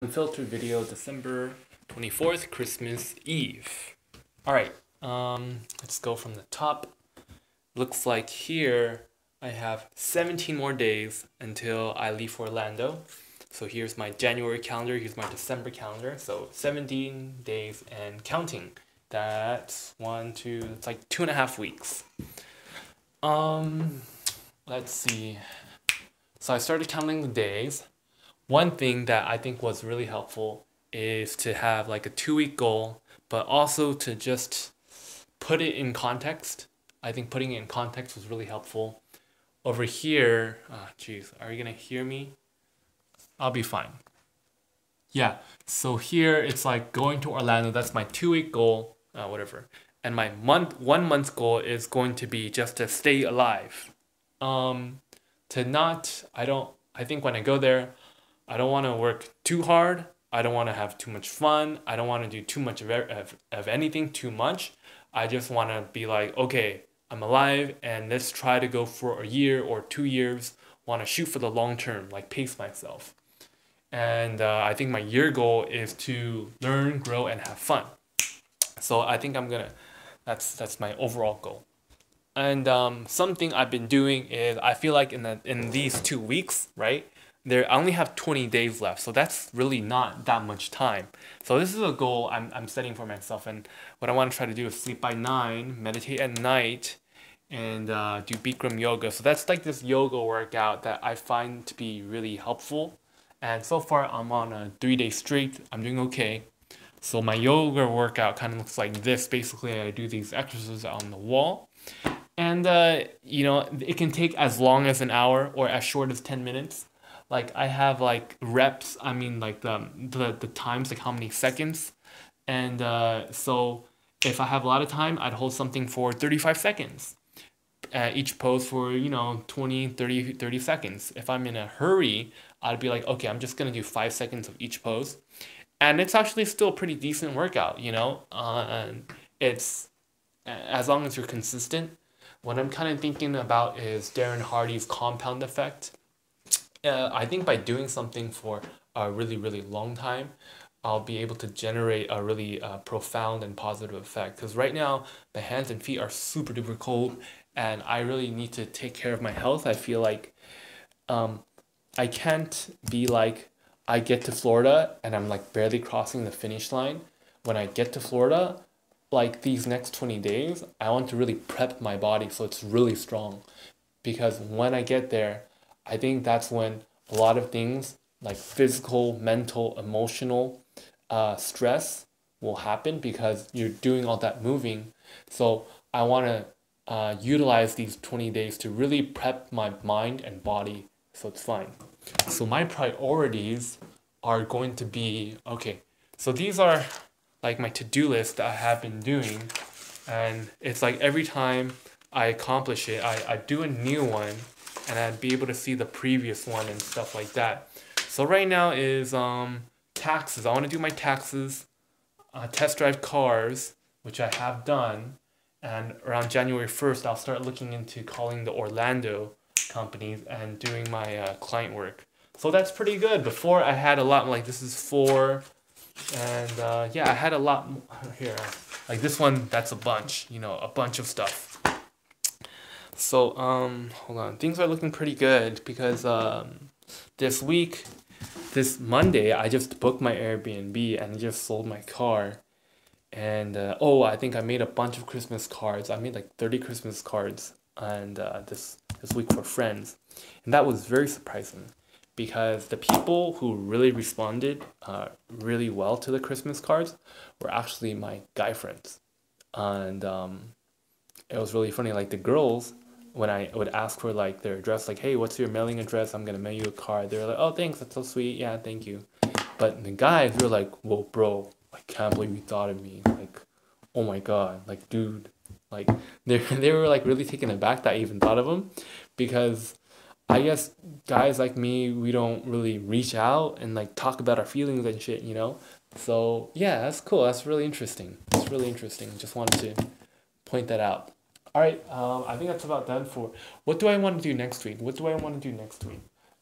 Unfiltered video, December 24th, Christmas Eve. Alright, let's go from the top. Looks like here I have 17 more days until I leave for Orlando. So here's my January calendar, here's my December calendar. So 17 days and counting. That's it's like 2.5 weeks. Let's see. So I started counting the days. One thing that I think was really helpful is to have like a 2-week goal, but also to just put it in context. I think putting it in context was really helpful. Over here, geez, are you gonna hear me? I'll be fine. Yeah, so here it's like going to Orlando. That's my 2-week goal, whatever. And my 1 month goal is going to be just to stay alive. I think when I go there, I don't want to work too hard. I don't want to have too much fun. I don't want to do too much of anything too much. I just want to be like, okay, I'm alive and let's try to go for a year or 2 years. Want to shoot for the long term, like pace myself. And I think my year goal is to learn, grow, and have fun. So I think that's my overall goal. And something I've been doing is I feel like in these 2 weeks, right? I only have 20 days left, so that's really not that much time. So this is a goal I'm setting for myself, and what I want to try to do is sleep by 9, meditate at night, and do Bikram yoga. So that's like this yoga workout that I find to be really helpful. And so far I'm on a 3-day streak. I'm doing okay. So my yoga workout kind of looks like this. Basically, I do these exercises on the wall. And, it can take as long as an hour or as short as 10 minutes. Like I have like reps, I mean like the times, like how many seconds. And so if I have a lot of time, I'd hold something for 35 seconds. Each pose for, 20, 30 seconds. If I'm in a hurry, I'd be like, okay, I'm just going to do 5 seconds of each pose. And it's actually still a pretty decent workout, and it's as long as you're consistent. What I'm kind of thinking about is Darren Hardy's compound effect. I think by doing something for a really, really long time, I'll be able to generate a really profound and positive effect. Because right now, my hands and feet are super duper cold, and I really need to take care of my health. I feel like I can't be like, I get to Florida and I'm like barely crossing the finish line. When I get to Florida, like these next 20 days, I want to really prep my body so it's really strong. Because when I get there, I think that's when a lot of things like physical, mental, emotional stress will happen because you're doing all that moving. So I want to utilize these 20 days to really prep my mind and body so it's fine. So my priorities are going to be, okay, so these are like my to-do list that I have been doing. And it's like every time I accomplish it, I do a new one. And I'd be able to see the previous one and stuff like that. So right now is taxes. I want to do my taxes, test drive cars, which I have done. And around January 1st, I'll start looking into calling the Orlando companies and doing my client work. So that's pretty good. Before I had a lot, like this is 4. And yeah, I had a lot here. Like this one, that's a bunch, a bunch of stuff. So, hold on. Things are looking pretty good because this Monday, I just booked my Airbnb and just sold my car. And, I think I made a bunch of Christmas cards. I made like 30 Christmas cards and this week for friends. And that was very surprising because the people who really responded really well to the Christmas cards were actually my guy friends. And it was really funny. Like the girls, when I would ask for like their address, like, hey, what's your mailing address? I'm gonna mail you a card. They're like, oh, thanks, that's so sweet. Yeah, thank you. But the guys were like, whoa, bro, I can't believe you thought of me. Like, oh my god, like, dude, like they were like really taken aback that I even thought of them, because I guess guys like me, we don't really reach out and like talk about our feelings and shit, So yeah, that's cool. That's really interesting. It's really interesting. Just wanted to point that out. All right, I think that's about done for. What do I want to do next week?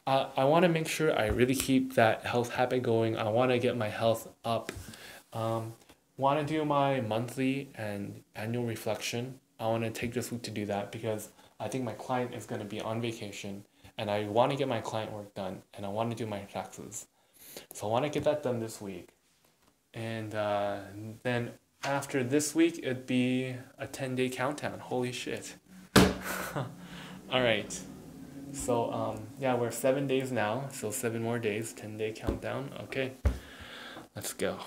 I want to make sure I really keep that health habit going. I want to get my health up. Um, want to do my monthly and annual reflection. I want to take this week to do that because I think my client is going to be on vacation and I want to get my client work done and I want to do my taxes. So I want to get that done this week. And then after this week, it'd be a 10-day countdown. Holy shit. All right. So, yeah, we're 7 days now. So 7 more days, 10-day countdown. Okay, let's go.